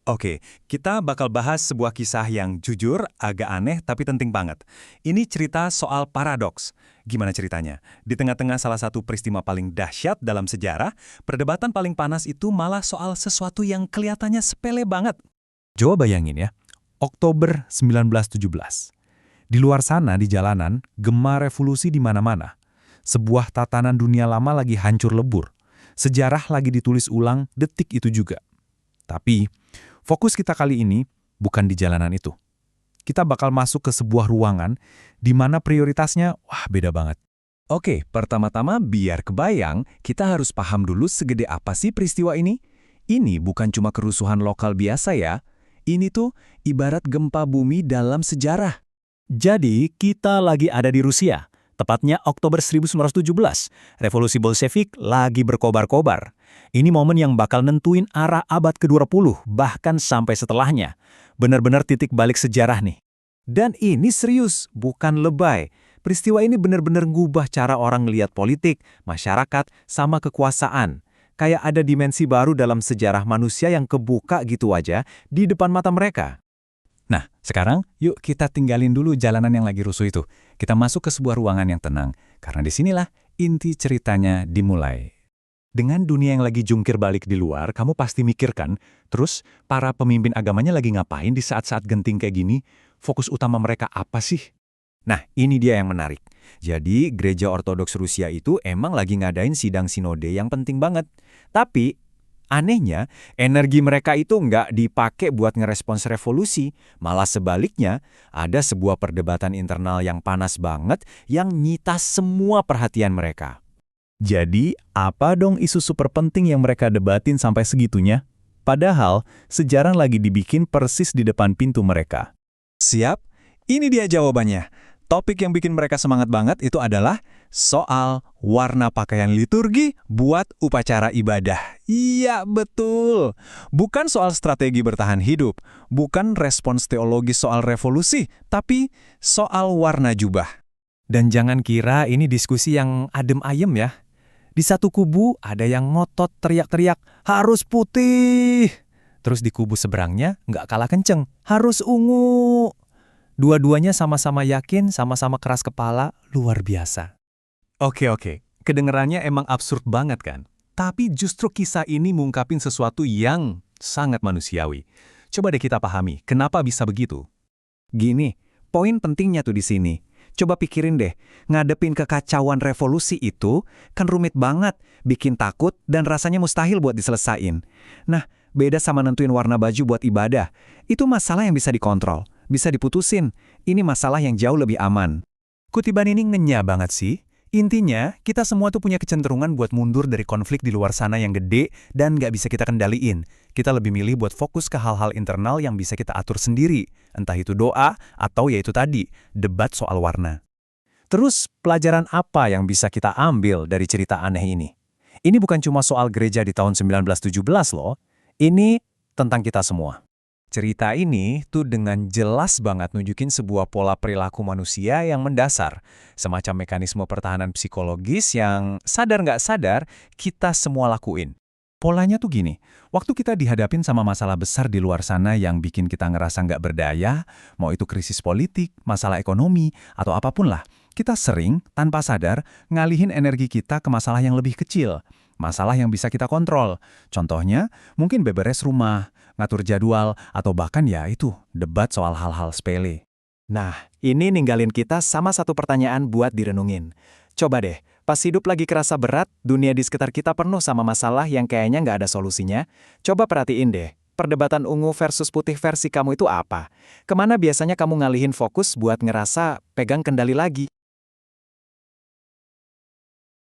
Oke, kita bakal bahas sebuah kisah yang jujur, agak aneh, tapi penting banget. Ini cerita soal paradoks. Gimana ceritanya? Di tengah-tengah salah satu peristiwa paling dahsyat dalam sejarah, perdebatan paling panas itu malah soal sesuatu yang kelihatannya sepele banget. Coba bayangin ya, Oktober 1917. Di luar sana di jalanan, gema revolusi di mana-mana. Sebuah tatanan dunia lama lagi hancur lebur. Sejarah lagi ditulis ulang detik itu juga. Tapi, fokus kita kali ini bukan di jalanan itu. Kita bakal masuk ke sebuah ruangan di mana prioritasnya, beda banget. Oke, pertama-tama biar kebayang, kita harus paham dulu segede apa sih peristiwa ini. Ini bukan cuma kerusuhan lokal biasa ya. Ini tuh ibarat gempa bumi dalam sejarah. Jadi, kita lagi ada di Rusia. Tepatnya Oktober 1917, revolusi Bolshevik lagi berkobar-kobar. Ini momen yang bakal nentuin arah abad ke-20, bahkan sampai setelahnya. Benar-benar titik balik sejarah nih. Dan ini serius, bukan lebay. Peristiwa ini benar-benar ngubah cara orang ngelihat politik, masyarakat, sama kekuasaan. Kayak ada dimensi baru dalam sejarah manusia yang kebuka gitu aja di depan mata mereka. Nah, sekarang yuk kita tinggalin dulu jalanan yang lagi rusuh itu. Kita masuk ke sebuah ruangan yang tenang, karena disinilah inti ceritanya dimulai. Dengan dunia yang lagi jungkir balik di luar, kamu pasti mikirkan, terus para pemimpin agamanya lagi ngapain di saat-saat genting kayak gini? Fokus utama mereka apa sih? Nah, ini dia yang menarik. Jadi, Gereja Ortodoks Rusia itu emang lagi ngadain sidang sinode yang penting banget. Tapi, anehnya, energi mereka itu nggak dipakai buat ngerespons revolusi. Malah sebaliknya, ada sebuah perdebatan internal yang panas banget yang nyita semua perhatian mereka. Jadi, apa dong isu super penting yang mereka debatin sampai segitunya? Padahal, sejarah lagi dibikin persis di depan pintu mereka. Siap? Ini dia jawabannya. Topik yang bikin mereka semangat banget itu adalah soal warna pakaian liturgi buat upacara ibadah. Iya, betul. Bukan soal strategi bertahan hidup, bukan respons teologis soal revolusi, tapi soal warna jubah. Dan jangan kira ini diskusi yang adem ayem ya. Di satu kubu ada yang ngotot teriak-teriak, harus putih. Terus di kubu seberangnya nggak kalah kenceng, harus ungu. Dua-duanya sama-sama yakin, sama-sama keras kepala, luar biasa. Oke. Kedengerannya emang absurd banget kan? Tapi justru kisah ini mengungkapin sesuatu yang sangat manusiawi. Coba deh kita pahami, kenapa bisa begitu? Gini, poin pentingnya tuh di sini. Coba pikirin deh, ngadepin kekacauan revolusi itu kan rumit banget, bikin takut dan rasanya mustahil buat diselesain. Nah, beda sama nentuin warna baju buat ibadah. Itu masalah yang bisa dikontrol, bisa diputusin. Ini masalah yang jauh lebih aman. Kutipan ini ngenyah banget sih. Intinya, kita semua tuh punya kecenderungan buat mundur dari konflik di luar sana yang gede dan nggak bisa kita kendaliin. Kita lebih milih buat fokus ke hal-hal internal yang bisa kita atur sendiri. Entah itu doa, atau yaitu tadi, debat soal warna. Terus, pelajaran apa yang bisa kita ambil dari cerita aneh ini? Ini bukan cuma soal gereja di tahun 1917 loh. Ini tentang kita semua. Cerita ini tuh dengan jelas banget nunjukin sebuah pola perilaku manusia yang mendasar. Semacam mekanisme pertahanan psikologis yang sadar nggak sadar kita semua lakuin. Polanya tuh gini, waktu kita dihadapin sama masalah besar di luar sana yang bikin kita ngerasa nggak berdaya, mau itu krisis politik, masalah ekonomi, atau apapun lah, kita sering, tanpa sadar, ngalihin energi kita ke masalah yang lebih kecil. Masalah yang bisa kita kontrol. Contohnya, mungkin beberes rumah, ngatur jadwal, atau bahkan ya itu, debat soal hal-hal sepele. Nah, ini ninggalin kita sama satu pertanyaan buat direnungin. Coba deh, pas hidup lagi kerasa berat, dunia di sekitar kita penuh sama masalah yang kayaknya nggak ada solusinya. Coba perhatiin deh, perdebatan ungu versus putih versi kamu itu apa? Kemana biasanya kamu ngalihin fokus buat ngerasa pegang kendali lagi?